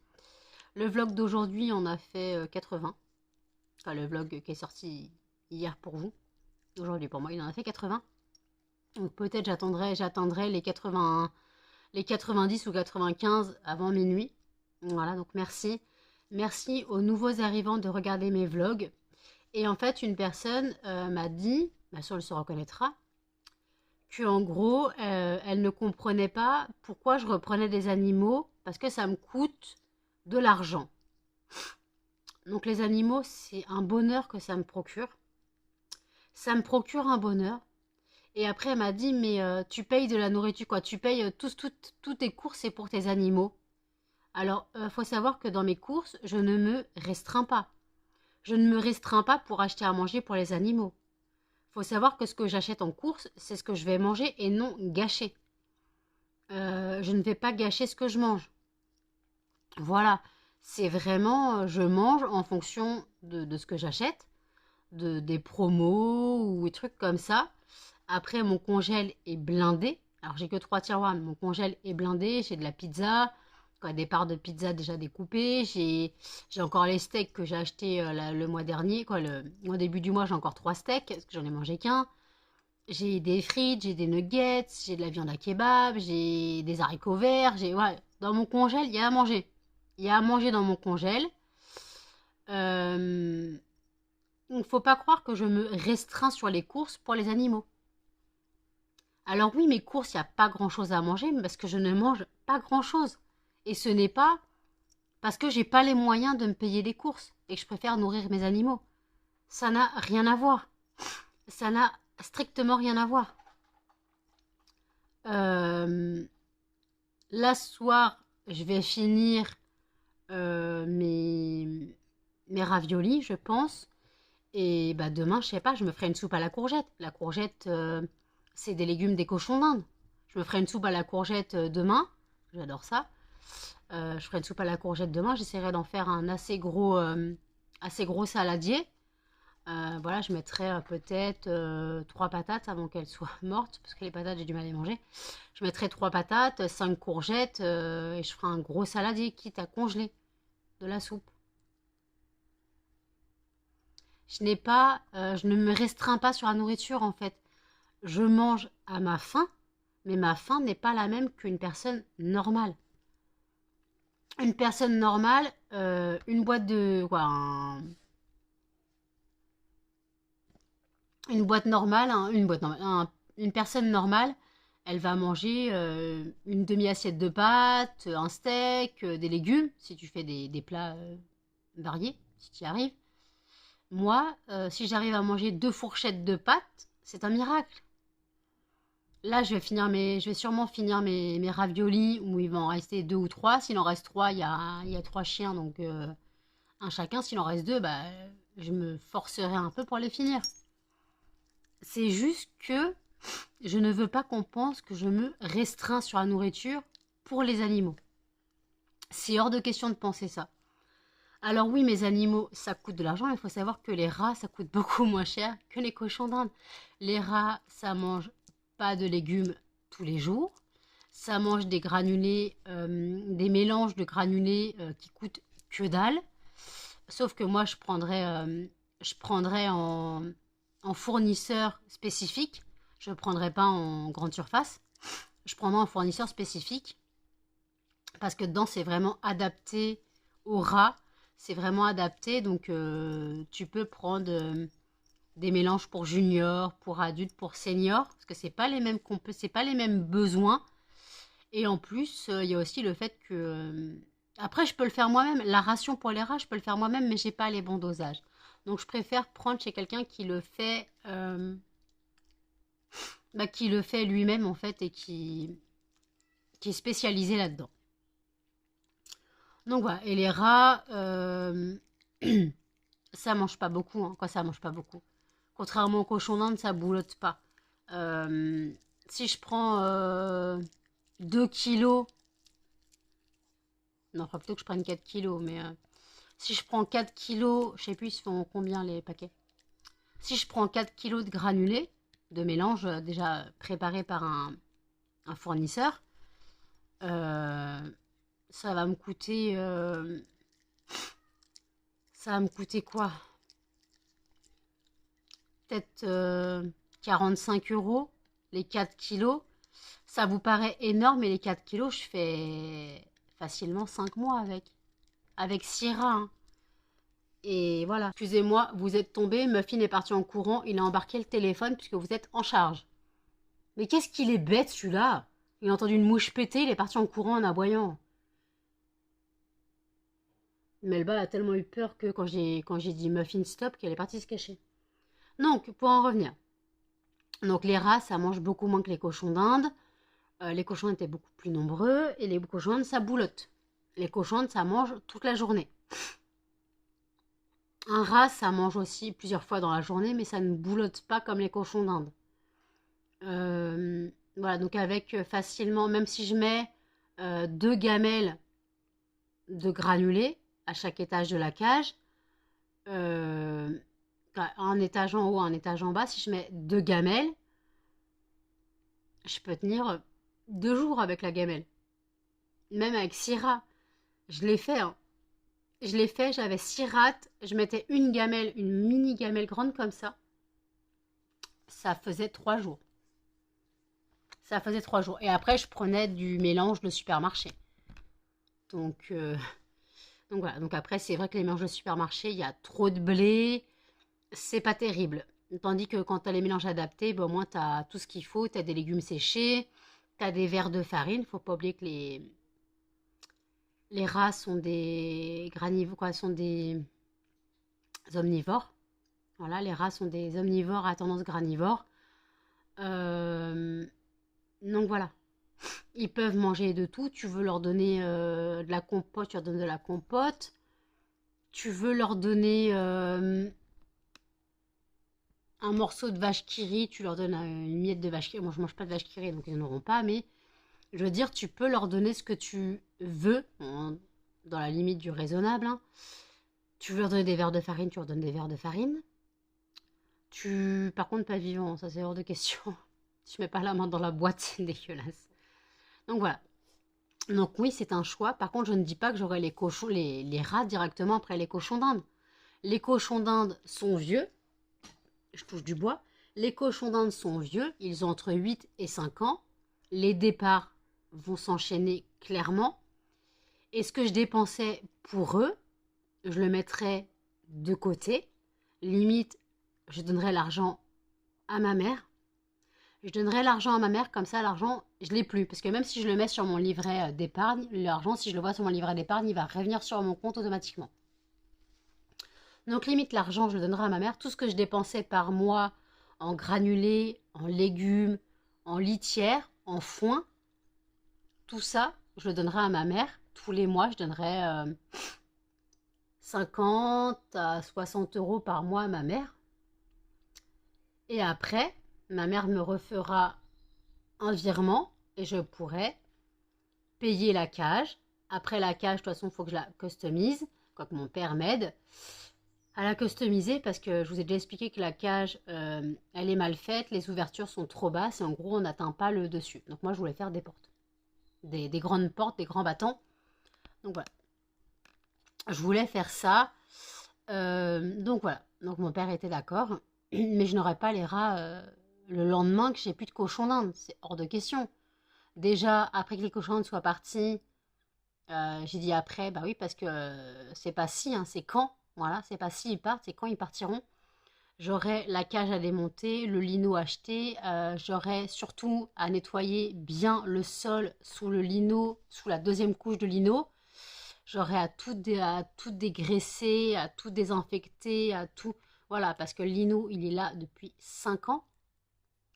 Le vlog d'aujourd'hui, on a fait 80. Enfin, le vlog qui est sorti hier pour vous. Aujourd'hui pour moi, il en a fait 80. Donc peut-être j'attendrai les 80, les 90 ou 95 avant minuit. Voilà, donc merci. Merci aux nouveaux arrivants de regarder mes vlogs. Et en fait, une personne m'a dit, bien sûr, elle se reconnaîtra, qu'en gros, elle ne comprenait pas pourquoi je reprenais des animaux, parce que ça me coûte de l'argent. Donc les animaux, c'est un bonheur que ça me procure. Ça me procure un bonheur. Et après, elle m'a dit, mais tu payes de la nourriture, quoi. Tu payes toutes tes courses, c'est pour tes animaux. Alors, faut savoir que dans mes courses, je ne me restreins pas. Je ne me restreins pas pour acheter à manger pour les animaux. Faut savoir que ce que j'achète en course, c'est ce que je vais manger et non gâcher. Je ne vais pas gâcher ce que je mange. Voilà, c'est vraiment, je mange en fonction de ce que j'achète, des promos ou des trucs comme ça. Après, mon congèle est blindé. Alors, j'ai que 3 tiroirs, mais mon congèle est blindé. J'ai de la pizza, quoi, des parts de pizza déjà découpées. J'ai encore les steaks que j'ai achetés le mois dernier. Quoi, au début du mois, j'ai encore 3 steaks, parce que j'en ai mangé qu'un. J'ai des frites, j'ai des nuggets, j'ai de la viande à kebab, j'ai des haricots verts. Ouais, dans mon congèle, il y a à manger. Il y a à manger dans mon congèle. Il ne faut pas croire que je me restreins sur les courses pour les animaux. Alors oui, mes courses, il n'y a pas grand-chose à manger, mais parce que je ne mange pas grand-chose. Et ce n'est pas parce que j'ai pas les moyens de me payer des courses et que je préfère nourrir mes animaux. Ça n'a rien à voir. Ça n'a strictement rien à voir. Là, ce soir, je vais finir mes raviolis, je pense. Et bah, demain, je sais pas, je me ferai une soupe à la courgette. La courgette, c'est des légumes des cochons d'Inde. Je me ferai une soupe à la courgette demain. J'adore ça. Je ferai une soupe à la courgette demain. J'essaierai d'en faire un assez gros saladier. Voilà, je mettrai peut-être 3 patates avant qu'elles soient mortes, parce que les patates, j'ai du mal à les manger. Je mettrai 3 patates, 5 courgettes, et je ferai un gros saladier, quitte à congeler de la soupe. Je ne me restreins pas sur la nourriture, en fait. Je mange à ma faim, mais ma faim n'est pas la même qu'une personne normale. Une personne normale, une boîte de... Quoi, une boîte normale, hein, une personne normale, elle va manger une demi-assiette de pâtes, un steak, des légumes, si tu fais des plats variés, si tu y arrives. Moi, si j'arrive à manger 2 fourchettes de pâtes, c'est un miracle. Là, je vais sûrement finir mes raviolis, où il va en rester 2 ou 3. S'il en reste 3, il y a 3 chiens, donc un chacun. S'il en reste 2, bah, je me forcerai un peu pour les finir. C'est juste que je ne veux pas qu'on pense que je me restreins sur la nourriture pour les animaux. C'est hors de question de penser ça. Alors oui, mes animaux, ça coûte de l'argent, mais il faut savoir que les rats, ça coûte beaucoup moins cher que les cochons d'Inde. Les rats, ça mange pas de légumes tous les jours. Ça mange des granulés, des mélanges de granulés qui coûtent que dalle. Sauf que moi, je prendrais en fournisseur spécifique. Je ne prendrais pas en grande surface. Je prendrais en fournisseur spécifique parce que dedans, c'est vraiment adapté aux rats. C'est vraiment adapté. Donc, tu peux prendre des mélanges pour juniors, pour adultes, pour seniors. Parce que c'est pas les mêmes besoins. Et en plus, il y a aussi le fait que après, je peux le faire moi-même. La ration pour les rats, je peux le faire moi-même, mais j'ai pas les bons dosages. Donc, je préfère prendre chez quelqu'un qui le fait lui-même en fait et qui est spécialisé là-dedans. Donc voilà. Et les rats, ça mange pas beaucoup. Hein. Quoi, ça mange pas beaucoup. Contrairement aux cochons d'Inde, ça boulotte pas. Euh, Si je prends 2 kilos, non, il faudrait plutôt que je prenne 4 kilos, mais si je prends 4 kilos, je sais plus ils font combien les paquets. Si je prends 4 kilos de granulés, de mélange déjà préparé par un fournisseur, euh, ça va me coûter, quoi? Peut-être 45 euros les 4 kilos. Ça vous paraît énorme, mais les 4 kilos, je fais facilement 5 mois avec 6 rats. Hein. Et voilà. Excusez-moi, vous êtes tombé, Muffin est parti en courant, il a embarqué le téléphone puisque vous êtes en charge. Mais qu'est-ce qu'il est bête celui-là! Il a entendu une mouche péter, il est parti en courant en aboyant. Melba a tellement eu peur que quand j'ai dit Muffin stop, qu'elle est partie se cacher. Donc, pour en revenir. Donc les rats, ça mange beaucoup moins que les cochons d'Inde. Les cochons étaient beaucoup plus nombreux et les cochons d'Inde, ça boulotte. Les cochons d'Inde, ça mange toute la journée. Un rat, ça mange aussi plusieurs fois dans la journée, mais ça ne boulotte pas comme les cochons d'Inde. Voilà, donc avec facilement, même si je mets 2 gamelles de granulés à chaque étage de la cage, euh, un étage en haut, un étage en bas, si je mets 2 gamelles, je peux tenir 2 jours avec la gamelle. Même avec 6 rats. Je l'ai fait, hein. Je l'ai fait, j'avais 6 rats, je mettais une gamelle, une mini gamelle grande comme ça. Ça faisait 3 jours. Ça faisait 3 jours. Et après, je prenais du mélange de supermarché. Donc, voilà. Donc après, c'est vrai que les mélanges de supermarché, il y a trop de blé. C'est pas terrible. Tandis que quand tu as les mélanges adaptés, ben, au moins tu as tout ce qu'il faut. Tu as des légumes séchés, tu as des verres de farine. Faut pas oublier que les rats sont des granivores, quoi, sont des omnivores. Voilà, les rats sont des omnivores à tendance granivore. Euh, donc voilà. Ils peuvent manger de tout. Tu veux leur donner de la compote, tu leur donnes de la compote. Tu veux leur donner un morceau de vache qui rit, tu leur donnes une miette de vache qui rit. Moi, je mange pas de vache qui rit, donc ils n'en auront pas. Mais je veux dire, tu peux leur donner ce que tu veux, dans la limite du raisonnable. Hein. Tu veux leur donner des verres de farine, tu leur donnes des verres de farine. Par contre, pas vivant, ça c'est hors de question. Tu mets pas la main dans la boîte, c'est dégueulasse. Donc voilà. Donc oui, c'est un choix. Par contre, je ne dis pas que j'aurai les rats directement après les cochons d'Inde. Les cochons d'Inde sont vieux. Je touche du bois. Les cochons d'Inde sont vieux. Ils ont entre 8 et 5 ans. Les départs vont s'enchaîner clairement. Et ce que je dépensais pour eux, je le mettrais de côté. Limite, je donnerais l'argent à ma mère. Je donnerais l'argent à ma mère, comme ça l'argent, je l'ai plus. Parce que même si je le mets sur mon livret d'épargne, l'argent, si je le vois sur mon livret d'épargne, il va revenir sur mon compte automatiquement. Donc limite, l'argent, je le donnerai à ma mère. Tout ce que je dépensais par mois en granulés, en légumes, en litière, en foin, tout ça, je le donnerai à ma mère. Tous les mois, je donnerai 50 à 60 euros par mois à ma mère. Et après, ma mère me refera un virement et je pourrai payer la cage, Après la cage, de toute façon, il faut que je la customise, quoique mon père m'aide à la customiser parce que je vous ai déjà expliqué que la cage, elle est mal faite, les ouvertures sont trop basses et en gros, on n'atteint pas le dessus. Donc moi, je voulais faire des portes, des grandes portes, des grands battants. Donc voilà, je voulais faire ça. Donc voilà, donc mon père était d'accord, mais je n'aurais pas les rats le lendemain que j'ai plus de cochons d'Inde, c'est hors de question. Déjà, après que les cochons d'Inde soient partis, j'ai dit après, bah oui, parce que c'est pas si, hein, c'est quand. Voilà, c'est pas si ils partent, c'est quand ils partiront. J'aurai la cage à démonter, le lino acheté. J'aurai surtout à nettoyer bien le sol sous le lino, sous la deuxième couche de lino. J'aurai à tout dégraisser, à tout désinfecter, à tout... Voilà, parce que le lino, il est là depuis 5 ans.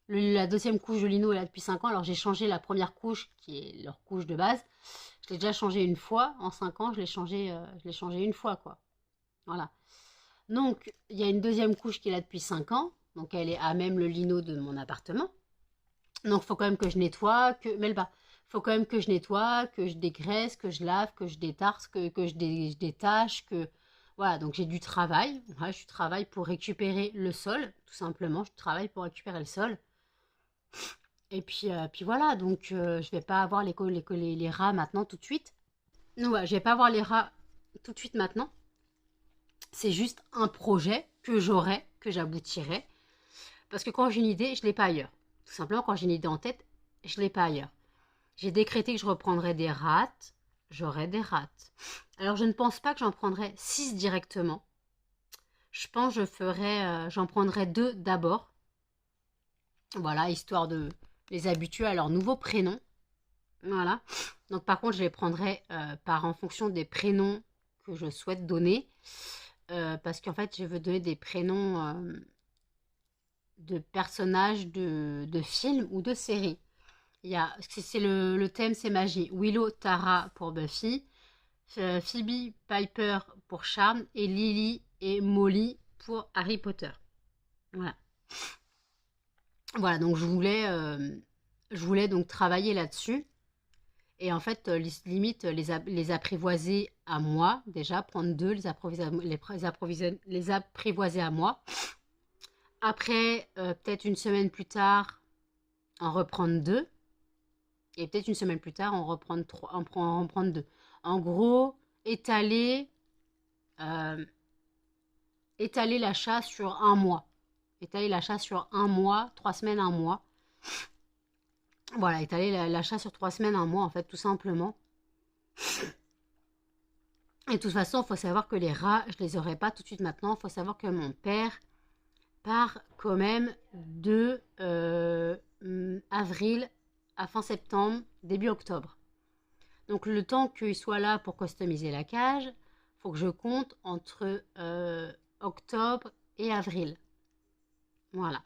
La deuxième couche de lino est là depuis 5 ans. Alors j'ai changé la première couche, qui est leur couche de base. Je l'ai déjà changé une fois. En 5 ans, je l'ai changé une fois, quoi. Voilà. Donc, il y a une deuxième couche qui est là depuis 5 ans. Donc, elle est à même le lino de mon appartement. Donc, il faut quand même que je nettoie, faut quand même que je nettoie, que je dégraisse, que je lave, que je détarse, que je détache, que... Voilà, donc j'ai du travail. Voilà, je travaille pour récupérer le sol, tout simplement. Je travaille pour récupérer le sol. Et puis voilà, donc je vais pas avoir les rats maintenant tout de suite. Non, ouais, je vais pas avoir les rats tout de suite maintenant. C'est juste un projet que j'aurai, que j'aboutirai. Parce que quand j'ai une idée, je ne l'ai pas ailleurs. Tout simplement, quand j'ai une idée en tête, je ne l'ai pas ailleurs. J'ai décrété que je reprendrai des rats, j'aurai des rats. Alors, je ne pense pas que j'en prendrai 6 directement. Je pense que j'en prendrai 2 d'abord. Voilà, histoire de les habituer à leur nouveau prénom. Voilà. Donc, par contre, je les prendrai en fonction des prénoms que je souhaite donner. Parce qu'en fait, je veux donner des prénoms de personnages de films ou de séries. C'est le thème, c'est magie. Willow, Tara pour Buffy, Phoebe, Piper pour Charme et Lily et Molly pour Harry Potter. Voilà. Voilà, donc je voulais donc travailler là-dessus. Et en fait, limite, les apprivoiser à moi, déjà, prendre 2, les apprivoiser à moi. Après, peut-être une semaine plus tard, en reprendre 2. Et peut-être une semaine plus tard, en reprendre 2. En gros, euh, étaler l'achat sur un mois. Étaler l'achat sur un mois, 3 semaines, un mois. Voilà, étaler l'achat sur 3 semaines, un mois, en fait, tout simplement. Et de toute façon, il faut savoir que les rats, je les aurai pas tout de suite maintenant. Il faut savoir que mon père part quand même de avril à fin septembre, début octobre. Donc le temps qu'il soit là pour customiser la cage, il faut que je compte entre octobre et avril. Voilà.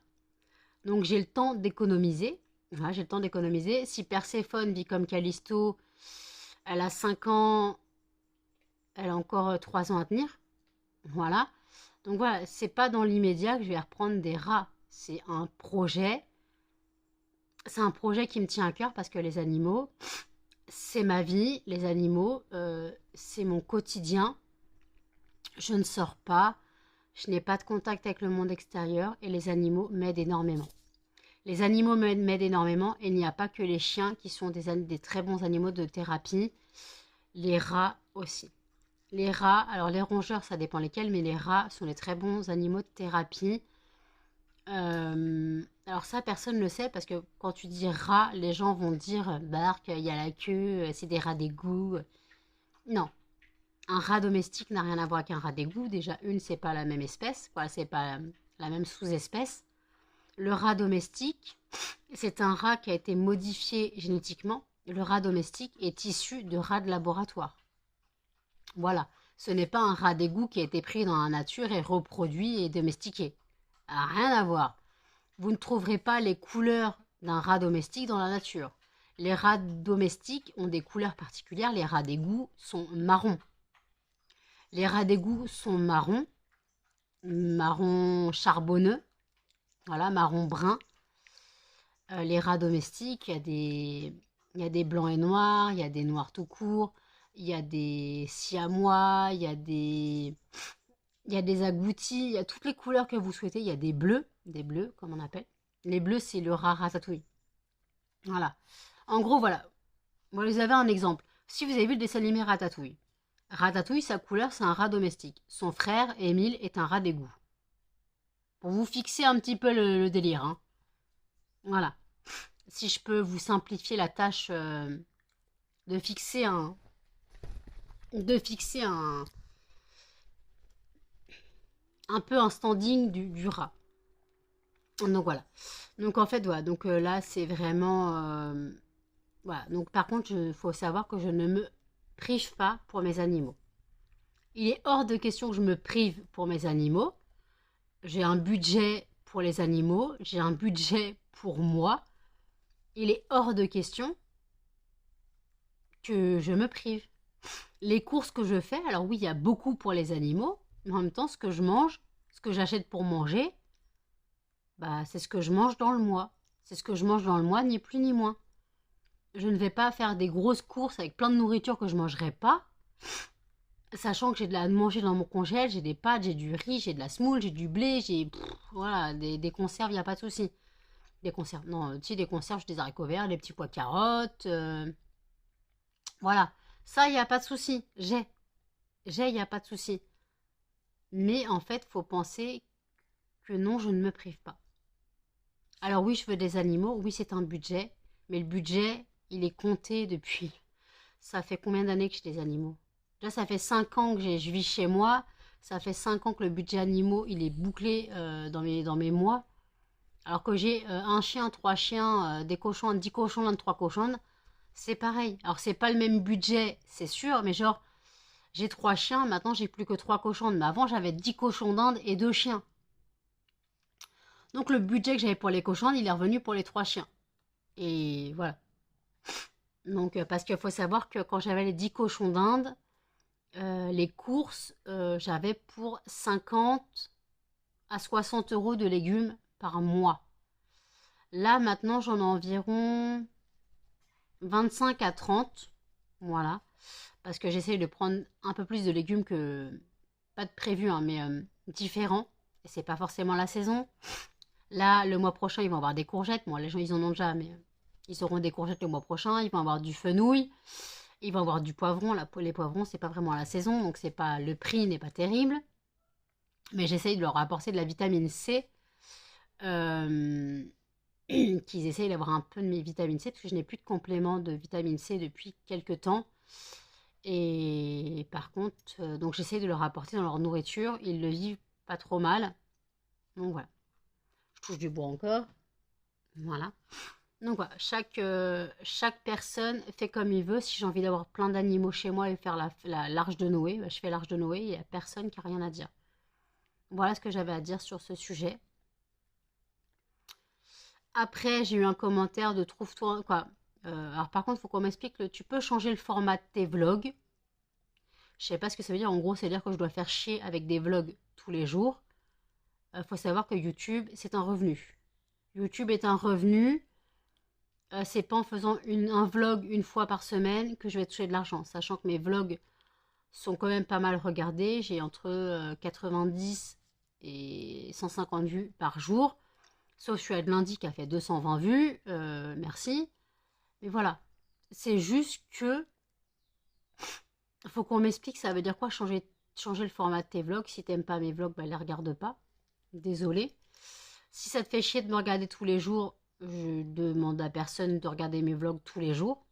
Donc j'ai le temps d'économiser. Voilà, j'ai le temps d'économiser. Si Perséphone vit comme Callisto, elle a 5 ans, elle a encore 3 ans à tenir. Voilà. Donc voilà, c'est pas dans l'immédiat que je vais reprendre des rats. C'est un projet. C'est un projet qui me tient à cœur parce que les animaux, c'est ma vie. Les animaux, c'est mon quotidien. Je ne sors pas. Je n'ai pas de contact avec le monde extérieur et les animaux m'aident énormément. Les animaux m'aident énormément et il n'y a pas que les chiens qui sont des très bons animaux de thérapie. Les rats aussi. Les rats, alors les rongeurs, ça dépend lesquels, mais les rats sont des très bons animaux de thérapie. Alors ça, personne ne le sait parce que quand tu dis rat, les gens vont dire barque, il y a la queue, c'est des rats d'égout. Non, un rat domestique n'a rien à voir avec un rat d'égout. Déjà, c'est pas la même espèce, quoi, c'est pas la même sous-espèce. Le rat domestique, c'est un rat qui a été modifié génétiquement. Le rat domestique est issu de rats de laboratoire. Voilà, ce n'est pas un rat d'égout qui a été pris dans la nature et reproduit et domestiqué. Rien à voir. Vous ne trouverez pas les couleurs d'un rat domestique dans la nature. Les rats domestiques ont des couleurs particulières. Les rats d'égout sont marrons. Les rats d'égout sont marrons, marron charbonneux, voilà, marron brun. Les rats domestiques, il y a des blancs et noirs, il y a des noirs tout court. il y a des siamois, il y a des agoutis, il y a toutes les couleurs que vous souhaitez. Il y a des bleus comme on appelle. Les bleus, c'est le rat ratatouille. Voilà. En gros, voilà. Vous avez un exemple. Si vous avez vu le dessin animé Ratatouille, Ratatouille, sa couleur, c'est un rat domestique. Son frère, Émile, est un rat d'égout. Pour vous fixer un petit peu le délire. Hein. Voilà. Si je peux vous simplifier la tâche de fixer un... De fixer un peu un standing du rat. Donc voilà. Donc en fait, voilà. Donc là, c'est vraiment... voilà. Donc par contre, il faut savoir que je ne me prive pas pour mes animaux. Il est hors de question que je me prive pour mes animaux. J'ai un budget pour les animaux. J'ai un budget pour moi. Il est hors de question que je me prive. Les courses que je fais, alors oui, il y a beaucoup pour les animaux, mais en même temps, ce que je mange, ce que j'achète pour manger, bah, c'est ce que je mange dans le mois. C'est ce que je mange dans le mois, ni plus ni moins. Je ne vais pas faire des grosses courses avec plein de nourriture que je ne mangerai pas, sachant que j'ai de la manger dans mon congèle, j'ai des pâtes, j'ai du riz, j'ai de la semoule, j'ai du blé, j'ai voilà, des conserves, il n'y a pas de souci. Des conserves, non, tu sais, des conserves, j'ai des haricots verts, des petits pois carottes, voilà. Ça, il n'y a pas de souci. Il n'y a pas de souci. Mais en fait, faut penser que non, je ne me prive pas. Alors oui, je veux des animaux, oui, c'est un budget, mais le budget, il est compté depuis... Ça fait combien d'années que j'ai des animaux? Là, ça fait 5 ans que je vis chez moi, ça fait 5 ans que le budget animaux, il est bouclé dans mes mois, alors que j'ai un chien, 3 chiens, des cochons, 10 cochons, 23 cochons, c'est pareil. Alors c'est pas le même budget, c'est sûr, mais genre, j'ai 3 chiens, maintenant j'ai plus que 3 cochons, mais avant j'avais 10 cochons d'Inde et 2 chiens. Donc le budget que j'avais pour les cochons, il est revenu pour les 3 chiens. Et voilà. Donc parce qu'il faut savoir que quand j'avais les 10 cochons d'Inde, les courses, j'avais pour 50 à 60 euros de légumes par mois. Là maintenant j'en ai environ 25 à 30. Voilà. Parce que j'essaye de prendre un peu plus de légumes que... Pas de prévu, hein, mais différents. Et c'est pas forcément la saison. Là, le mois prochain, ils vont avoir des courgettes. Bon, les gens, ils en ont déjà, mais ils auront des courgettes le mois prochain. Ils vont avoir du fenouil. Ils vont avoir du poivron. Là, les poivrons, c'est pas vraiment la saison, donc c'est pas, le prix n'est pas terrible. Mais j'essaye de leur apporter de la vitamine C. Qu'ils essayent d'avoir un peu de mes vitamines C, parce que je n'ai plus de complément de vitamine C depuis quelques temps. Et par contre, donc j'essaie de leur apporter dans leur nourriture. Ils le vivent pas trop mal. Donc voilà. Je touche du bois encore. Voilà. Donc voilà, chaque personne fait comme il veut. Si j'ai envie d'avoir plein d'animaux chez moi et faire l'arche de Noé, bah, je fais l'arche de Noé et il n'y a personne qui a rien à dire. Voilà ce que j'avais à dire sur ce sujet. Après, j'ai eu un commentaire de trouve-toi... Quoi. Alors par contre, il faut qu'on m'explique que tu peux changer le format de tes vlogs. Je sais pas ce que ça veut dire. En gros, c'est-à-dire que je dois faire chier avec des vlogs tous les jours. Faut savoir que YouTube, c'est un revenu. YouTube est un revenu. C'est pas en faisant un vlog une fois par semaine que je vais toucher de l'argent. Sachant que mes vlogs sont quand même pas mal regardés. J'ai entre 90 et 150 vues par jour. Sauf celui de lundi qui a fait 220 vues. Merci. Mais voilà. C'est juste que... faut qu'on m'explique ça veut dire quoi changer le format de tes vlogs. Si t'aimes pas mes vlogs, bah les regarde pas. Désolée. Si ça te fait chier de me regarder tous les jours, je demande à personne de regarder mes vlogs tous les jours.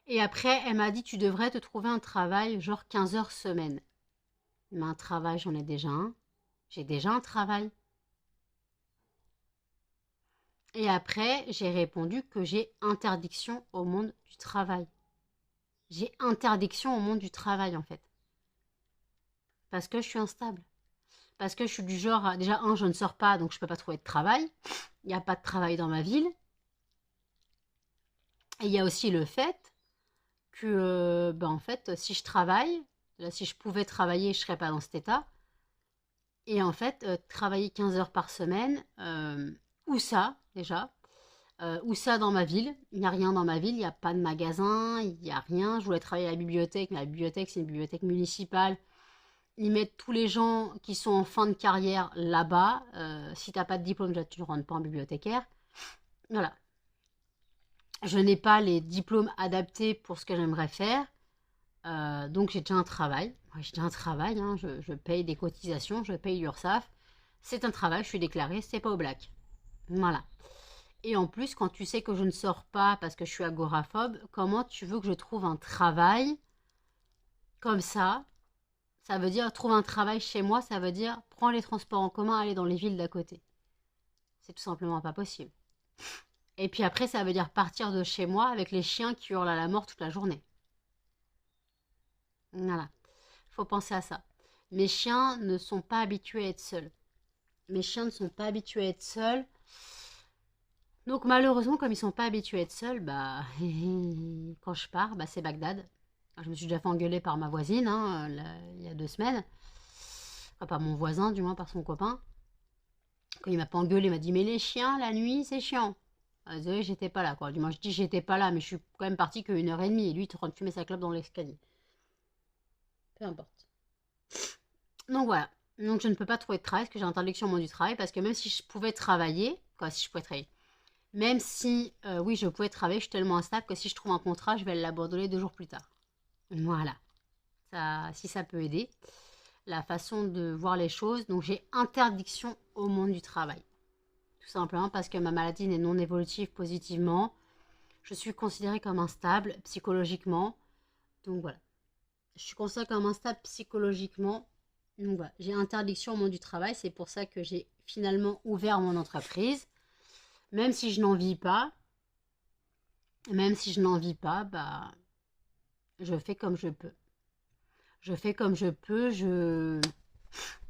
Et après, elle m'a dit, tu devrais te trouver un travail genre 15 heures semaine. Mais un travail, j'en ai déjà un. J'ai déjà un travail. Et après, j'ai répondu que j'ai interdiction au monde du travail. J'ai interdiction au monde du travail, en fait. Parce que je suis instable. Parce que je suis du genre, déjà, je ne sors pas, donc je ne peux pas trouver de travail. Il n'y a pas de travail dans ma ville. Et il y a aussi le fait que, en fait, si je travaille, là, si je pouvais travailler, je ne serais pas dans cet état. Et en fait, travailler 15 heures par semaine, où ça, déjà? Où ça dans ma ville? Il n'y a rien dans ma ville, il n'y a pas de magasin, il n'y a rien. Je voulais travailler à la bibliothèque, mais la bibliothèque, c'est une bibliothèque municipale. Ils mettent tous les gens qui sont en fin de carrière là-bas. Si tu n'as pas de diplôme, déjà, tu ne rentres pas en bibliothécaire. Voilà. Je n'ai pas les diplômes adaptés pour ce que j'aimerais faire. Donc j'ai déjà un travail. Ouais, j'ai déjà un travail, hein. Je paye des cotisations, je paye l'URSSAF. C'est un travail, je suis déclarée, c'est pas au black. Voilà. Et en plus, quand tu sais que je ne sors pas parce que je suis agoraphobe, comment tu veux que je trouve un travail comme ça? Ça veut dire, trouve un travail chez moi, ça veut dire, prends les transports en commun, aller dans les villes d'à côté. C'est tout simplement pas possible. Et puis après, ça veut dire partir de chez moi avec les chiens qui hurlent à la mort toute la journée. Voilà. Faut penser à ça. Mes chiens ne sont pas habitués à être seuls. Mes chiens ne sont pas habitués à être seuls. Donc malheureusement, comme ils sont pas habitués à être seuls, bah quand je pars, bah, c'est Bagdad. Je me suis déjà fait engueuler par ma voisine, hein, il y a 2 semaines. Enfin, pas mon voisin, du moins par son copain. Quand il m'a pas engueulé, il m'a dit mais les chiens la nuit c'est chiant. Ah, désolé, j'étais pas là quoi. Du moins je dis j'étais pas là, mais je suis quand même partie que 1 heure et demie et lui il est en train de fumer sa clope dans l'escalier. Peu importe. Donc voilà. Donc je ne peux pas trouver de travail parce que j'ai interdiction au monde du travail parce que même si je pouvais travailler, quoi, si je pouvais travailler, même si oui je pouvais travailler, je suis tellement instable que si je trouve un contrat, je vais l'abandonner 2 jours plus tard. Voilà. Ça, si ça peut aider. La façon de voir les choses. Donc j'ai interdiction au monde du travail. Tout simplement parce que ma maladie n'est non évolutive positivement. Je suis considérée comme instable psychologiquement. Donc voilà. Je suis considérée comme instable psychologiquement. Donc voilà. J'ai interdiction au monde du travail. C'est pour ça que j'ai finalement ouvert mon entreprise. Même si je n'en vis pas. Même si je n'en vis pas, bah, je fais comme je peux. Je fais comme je peux.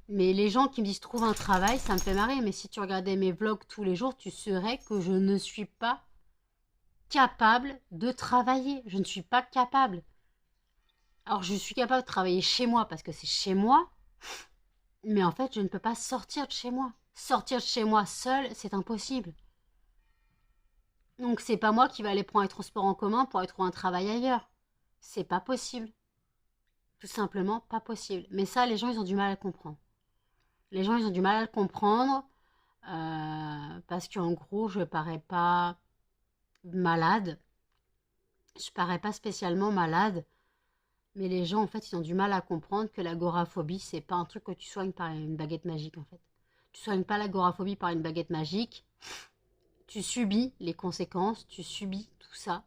Mais les gens qui me disent trouve un travail, ça me fait marrer. Mais si tu regardais mes vlogs tous les jours, tu saurais que je ne suis pas capable de travailler. Je ne suis pas capable. Alors je suis capable de travailler chez moi parce que c'est chez moi. Mais en fait, je ne peux pas sortir de chez moi. Sortir de chez moi seule, c'est impossible. Donc c'est pas moi qui vais aller prendre les transports en commun pour aller trouver un travail ailleurs. C'est pas possible. Tout simplement pas possible. Mais ça, les gens, ils ont du mal à le comprendre. Les gens, ils ont du mal à le comprendre parce qu'en gros, je parais pas malade. Je parais pas spécialement malade. Mais les gens, en fait, ils ont du mal à comprendre que l'agoraphobie, c'est pas un truc que tu soignes par une baguette magique, en fait. Tu soignes pas l'agoraphobie par une baguette magique. Tu subis les conséquences, tu subis tout ça.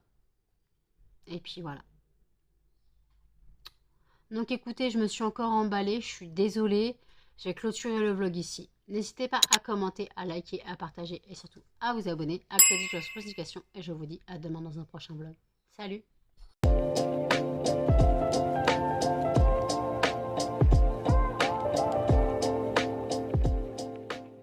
Et puis voilà. Donc écoutez, je me suis encore emballée, je suis désolée. J'ai clôturé le vlog ici. N'hésitez pas à commenter, à liker, à partager et surtout à vous abonner, à activer les notifications et je vous dis à demain dans un prochain vlog. Salut!